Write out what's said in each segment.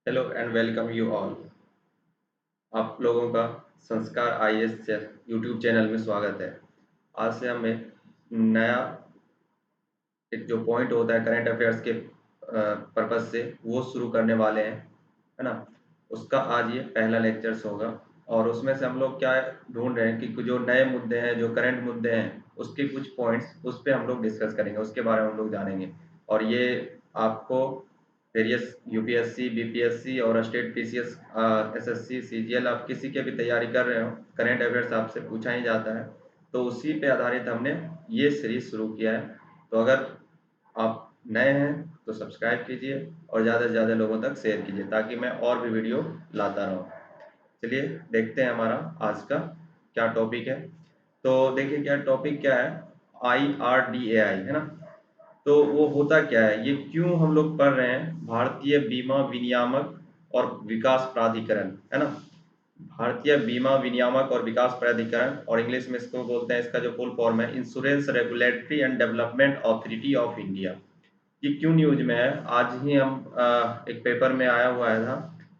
Hello and welcome you all. आप लोगों का संस्कार आईएएस यूट्यूब चैनल में स्वागत है। आज से हम एक नया एक जो पॉइंट होता है करंट अफेयर्स के पर्पज से वो शुरू करने वाले हैं, है ना। उसका आज ये पहला लेक्चर्स होगा और उसमें से हम लोग क्या ढूंढ रहे हैं कि जो नए मुद्दे हैं, जो करंट मुद्दे हैं, उसके कुछ पॉइंट्स उस पर हम लोग डिस्कस करेंगे, उसके बारे में हम लोग जानेंगे। और ये आपको वेरियस यूपीएससी, बीपीएससी और स्टेट पीसीएस, एसएससी, सीजीएल, आप किसी के भी तैयारी कर रहे हो, करंट अफेयर्स आपसे पूछा ही जाता है। तो उसी पे आधारित हमने ये सीरीज शुरू किया है। तो अगर आप नए हैं तो सब्सक्राइब कीजिए और ज़्यादा से ज़्यादा लोगों तक शेयर कीजिए ताकि मैं और भी वीडियो लाता रहूँ। चलिए देखते हैं हमारा आज का क्या टॉपिक है। तो देखिए क्या टॉपिक क्या है, IRDAI, है ना। तो वो होता क्या है, ये क्यों हम लोग पढ़ रहे हैं, भारतीय बीमा विनियामक और विकास प्राधिकरण, है ना। भारतीय बीमा विनियामक और विकास प्राधिकरण, और इंग्लिश में इसको बोलते हैं, इसका जो फुल फॉर्म है insurance regulatory and development authority of India. ये क्यों न्यूज में है, आज ही हम एक पेपर में आया हुआ है था।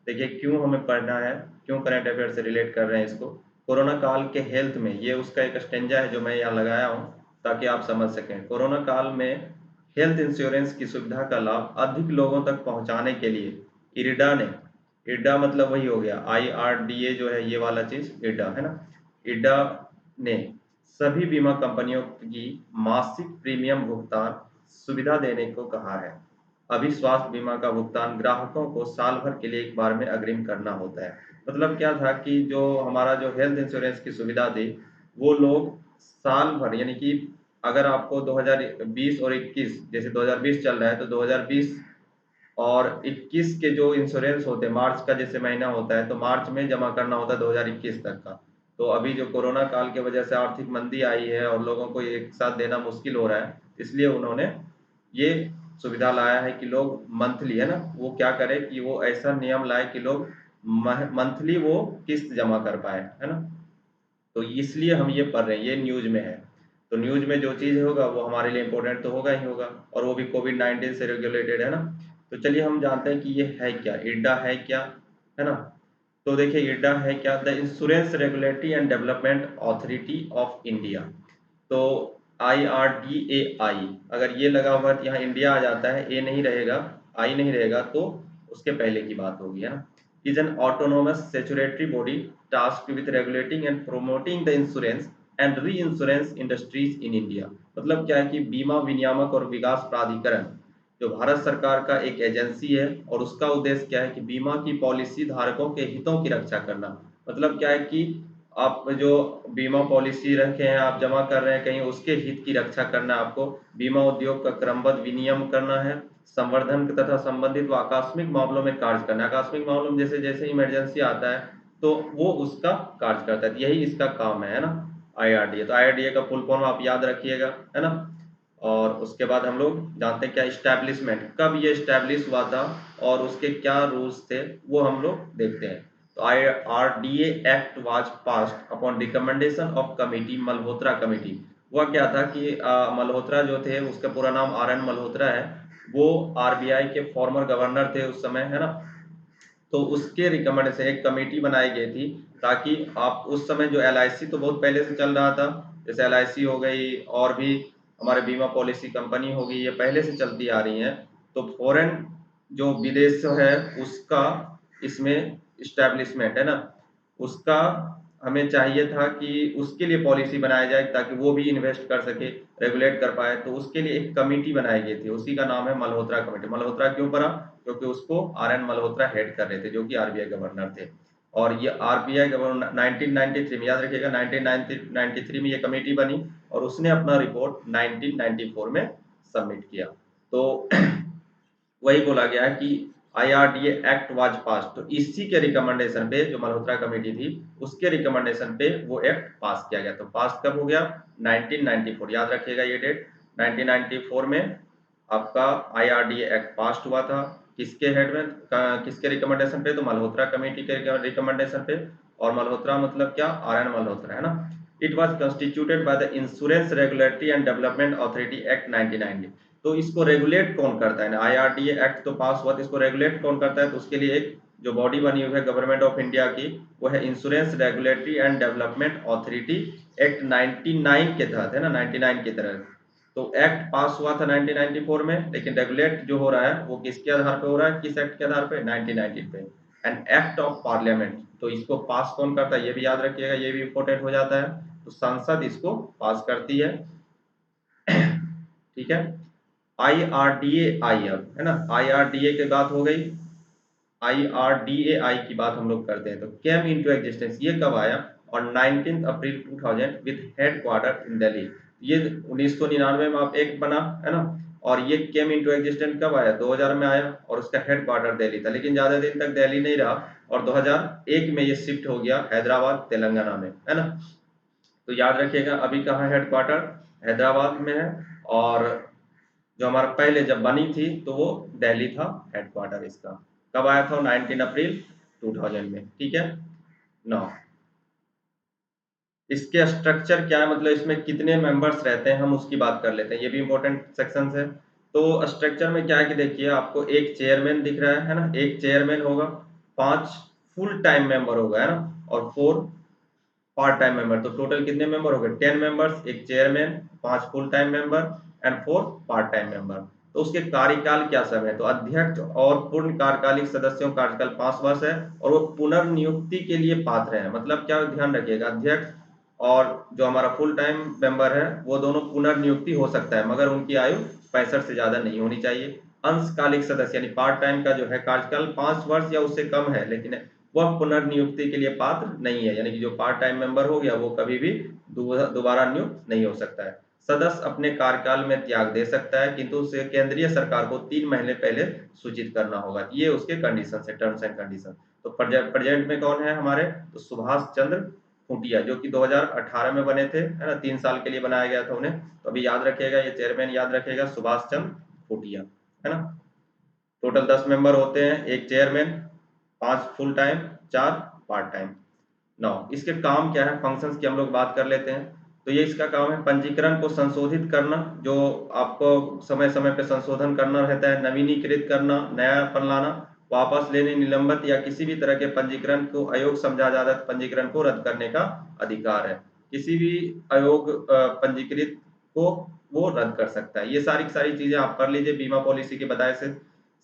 देखिए क्यों हमें पढ़ना है, क्यों करंट अफेयर से रिलेट कर रहे हैं इसको। कोरोना काल के हेल्थ में, ये उसका एक स्टेंजा है जो मैं यहाँ लगाया हूँ ताकि आप समझ सकें। कोरोना काल में हेल्थ इंश्योरेंस की सुविधा का लाभ अधिक लोगों तक पहुंचाने के लिए इरडा ने, इरडा मतलब वही हो गया IRDA जो है, ये वाला चीज इरडा है ना। इरडा ने सभी बीमा कंपनियों की मासिक प्रीमियम भुगतान सुविधा देने को कहा है। अभी स्वास्थ्य बीमा का भुगतान ग्राहकों को साल भर के लिए एक बार में अग्रिम करना होता है। मतलब क्या था कि जो हमारा जो हेल्थ इंश्योरेंस की सुविधा थी, वो लोग साल भर, यानी कि अगर आपको 2020 और 21, जैसे 2020 चल रहा है तो 2020 और 21 के जो इंश्योरेंस होते हैं, मार्च का जैसे महीना होता है तो मार्च में जमा करना होता है 2021 तक का। तो अभी जो कोरोना काल की वजह से आर्थिक मंदी आई है और लोगों को एक साथ देना मुश्किल हो रहा है, इसलिए उन्होंने ये सुविधा लाया है कि लोग मंथली, है ना, वो क्या करे कि वो ऐसा नियम लाए कि लोग मंथली वो किस्त जमा कर पाए, है ना। तो इसलिए हम ये पढ़ रहे हैं, ये न्यूज में है। तो न्यूज में जो चीज़ होगा वो हमारे लिए इम्पोर्टेंट तो होगा ही होगा, और वो भी कोविड-19 से रेगुलेटेड, है ना। तो चलिए हम जानते हैं कि ये है क्या, इरडा है क्या, है ना। तो देखिए इरडा है क्या, the insurance regulatory and development authority of India. तो IRDAI, अगर ये लगा हुआ तो यहाँ इंडिया आ जाता है, ए नहीं रहेगा, आई नहीं रहेगा, तो उसके पहले की बात होगी, है ना। Is an autonomous statutory body task with regulating and promoting the insurance and re insurance industries in India. मतलब क्या है कि बीमा विनियामक और विकास प्राधिकरण जो भारत सरकार का एक एजेंसी है, और उसका उद्देश्य क्या है कि बीमा की पॉलिसी धारकों के हितों की रक्षा करना। मतलब क्या है कि आप जो बीमा पॉलिसी रखे हैं, आप जमा कर रहे हैं कहीं, उसके हित की रक्षा करना है आपको। बीमा उद्योग का क्रमबद्ध विनियम करना है, संवर्धन तथा संबंधित व आकस्मिक मामलों में कार्य करना है। आकस्मिक मामलों में जैसे जैसे इमरजेंसी आता है तो वो उसका कार्य करता है, यही इसका काम है ना। IRDA, तो IRDA का फुल फॉर्म आप याद रखिएगा, है ना। और उसके बाद हम लोग जानते हैं क्या इस्टेब्लिशमेंट, कब ये इस्टेब्लिश हुआ था और उसके क्या रूल्स थे, वो हम लोग देखते हैं। तो IRDA act was passed upon recommendation of committee, Malhotra committee. हुआ क्या था कि मल्होत्रा जो थे, उसका पूरा नाम RN मल्होत्रा है, वो RBI के फॉर्मर गवर्नर थे उस समय, है ना। तो उसके रिकमेंड से एक कमेटी बनाई गई थी ताकि आप उस समय जो LIC तो बहुत पहले से चल रहा था, जैसे LIC हो गई और भी हमारे बीमा पॉलिसी कंपनी होगी, ये पहले से चलती आ रही हैं। तो फॉरेन जो विदेश है उसका इसमें इस्टेब्लिशमेंट, है ना, उसका हमें चाहिए था कि उसके लिए पॉलिसी बनाया जाए ताकि वो भी इन्वेस्ट कर सके, रेगुलेट कर पाए। तो उसके लिए एक कमेटी बनाई गई थी, उसी का नाम है मल्होत्रा कमेटी। मल्होत्रा क्यों पड़ा, क्योंकि उसको RN मल्होत्रा हेड कर रहे थे, जो कि RBI गवर्नर थे। और ये RBI गवर्नर 1993 में, याद रखिएगा 1993 में ये कमेटी बनी और उसने अपना रिपोर्ट 1994 में सबमिट किया। तो वही बोला गया है कि IRDA एक्ट वाज पास, तो इसी के रिकमेंडेशन पे, जो मल्होत्रा कमेटी थी उसके रिकमेंडेशन पे वो एक्ट पास किया गया। तो पास कब हो गया, 1994, याद रखिएगा ये डेट। 1994 में आपका IRDA एक्ट पास हुआ था, किसके हेड में, किसके रिकमेंडेशन पे, तो मल्होत्रा कमेटी के रिकमेंडेशन पे। और मल्होत्रा मतलब क्या, RN मल्होत्रा, है ना। It was constituted by the insurance regulatory and development authority act 1990। तो इसको रेगुलेट कौन करता है? IRDA एक्ट तो पास हुआ, तो इसको रेगुलेट कौन करता है? तो उसके लिए एक जो बॉडी बनी हुई है गवर्नमेंट ऑफ इंडिया की, वो है insurance regulatory and development authority act 99 के तहत, है ना, 99 की तरह। तो एक्ट पास हुआ था 1994 में, लेकिन रेगुलेट जो हो रहा है वो किसके आधार पे हो रहा है, किस एक्ट के आधार पे? 1990 पे, एन एक्ट ऑफ पार्लियामेंट। तो इसको पास कौन करता है, ये भी याद रखिएगा, ये भी इंपॉर्टेंट हो जाता है। तो संसद इसको पास करती है, ठीक है। IRDA अब, है ना, IRDA की बात हो गई। IRDAI की बात हम लोग करते हैं, तो केम इनटू एग्जिस्टेंस ये कब आया? और 19 अप्रैल 2000 विद हेडक्वार्टर इन दिल्ली। ये 1999 में आप एक बना, है ना, और ये केम इनटू एग्जिस्टेंस कब आया? 2000 में आया, और उसका हेडक्वार्टर दिल्ली था, लेकिन ज्यादा दिन तक दिल्ली नहीं रहा, और 2001 में ये शिफ्ट हो गया हैदराबाद तेलंगाना में, है ना। तो याद रखिएगा अभी कहाँ हेडक्वार्टर? हैदराबाद में है, और जो हमारा पहले जब बनी थी तो वो दिल्ली था हेडक्वार्टर इसका। कब आया था? 19 अप्रैल 2000 में, ठीक है। नौ, इसके स्ट्रक्चर क्या है, मतलब इसमें कितने मेंबर्स रहते हैं, हम उसकी बात कर लेते हैं, ये भी इंपॉर्टेंट सेक्शन है। तो स्ट्रक्चर में क्या है कि देखिए, आपको एक चेयरमैन दिख रहा है ना, एक चेयरमैन होगा, 5 फुल टाइम मेंबर होगा, है ना, और 4 पार्ट टाइम मेंबर। तो टोटल कितने मेंबर हो गए? 10 मेंबर्स, एक chairman, 5 full time member and 4 part time member. तो उसके कार्यकाल क्या सब है? तो अध्यक्ष और पूर्ण कार्यकालिक सदस्यों का कार्यकाल 5 वर्ष है, और वो पुनर्नियुक्ति के लिए पात्र है। मतलब क्या, ध्यान रखिएगा, अध्यक्ष और जो हमारा फुल टाइम मेंबर है वो दोनों पुनर्नियुक्ति हो सकता है, मगर उनकी आयु 65 से ज्यादा नहीं होनी चाहिए। अंशकालिक सदस्य यानी पार्ट टाइम का जो है कार्यकाल 5 वर्ष या उससे कम है, लेकिन वह पुनर्नियुक्ति के लिए पात्र नहीं है, यानी कि जो पार्ट टाइम मेंबर हो गया वो कभी भी दोबारा नियुक्त नहीं हो सकता है। सदस्य अपने कार्यकाल में त्याग दे सकता है, किंतु उसे केंद्रीय सरकार को 3 महीने पहले सूचित करना होगा। ये उसके कंडीशन है, टर्म्स एंड कंडीशन। तो प्रेजेंट में कौन है हमारे? तो सुभाष चंद्र खूंटिया, जो कि 2018 में बने थे, है ना, 3 साल के लिए बनाया गया था उन्हें। तो अभी याद रखिएगा, ये चेयरमैन याद रखिएगा, सुभाष चंद्र खूंटिया, है ना। टोटल 10 मेंबर होते हैं, एक chairman, 5 full time, 4 part time. Now, इसके काम क्या है, फंक्शंस की हम लोग बात कर लेते हैं। तो ये इसका काम है पंजीकरण को संशोधित करना, जो आपको समय समय पे संशोधन करना रहता है, नवीनीकृत करना, नयापन लाना, वापस लेने, निलंबित या किसी भी तरह के पंजीकरण को अयोग्य समझा जाता है, पंजीकरण को रद्द करने का अधिकार है। किसी भी अयोग्य पंजीकृत को वो रद्द कर सकता है। ये सारी सारी चीजें आप कर लीजिए बीमा पॉलिसी के बताए से।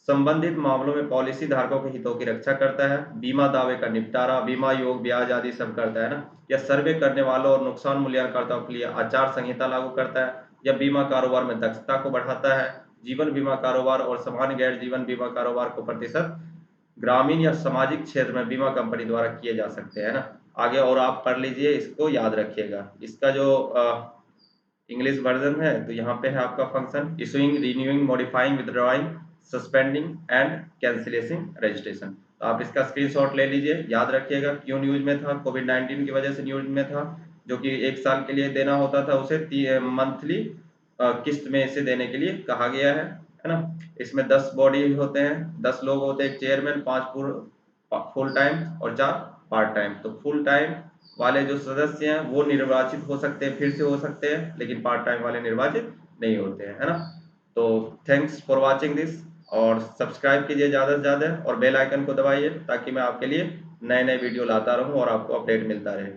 संबंधित मामलों में पॉलिसी धारकों के हितों की रक्षा करता है, बीमा दावे का निपटारा, बीमा योग, ब्याज आदि सब करता है ना, या सर्वे करने वालों और नुकसान मूल्यांकनकर्ताओं के लिए आचार संहिता लागू करता है, या बीमा कारोबार में दक्षता को बढ़ाता है। जीवन बीमा कारोबार और सामान्य गैर जीवन बीमा कारोबार को प्रतिशत ग्रामीण या सामाजिक क्षेत्र में बीमा कंपनी द्वारा किए जा सकते हैं ना। आगे और आप पढ़ लीजिए, इसको याद रखिएगा। इसका जो इंग्लिश वर्जन है, तो यहाँ पे है आपका function issuing, renewing, modifying, withdrawing, suspending and cancellation registration. तो आप इसका स्क्रीनशॉट ले लीजिए, याद रखिएगा क्यों न्यूज में था, कोविड-19 की वजह से न्यूज में था, जो कि 1 साल के लिए देना होता था उसे मंथली किस्त में इसे देने के लिए कहा गया है ना। इसमें 10 बॉडी होते हैं, 10 लोग होते हैं, एक चेयरमैन, 5 फुल टाइम और 4 पार्ट टाइम। तो फुल टाइम वाले जो सदस्य हैं वो निर्वाचित हो सकते हैं, फिर से हो सकते हैं, लेकिन पार्ट टाइम वाले निर्वाचित नहीं होते हैं, है ना। तो थैंक्स फॉर वाचिंग दिस, और सब्सक्राइब कीजिए ज़्यादा से ज़्यादा, और बेल आइकन को दबाइए ताकि मैं आपके लिए नए नए वीडियो लाता रहूं और आपको अपडेट मिलता रहे।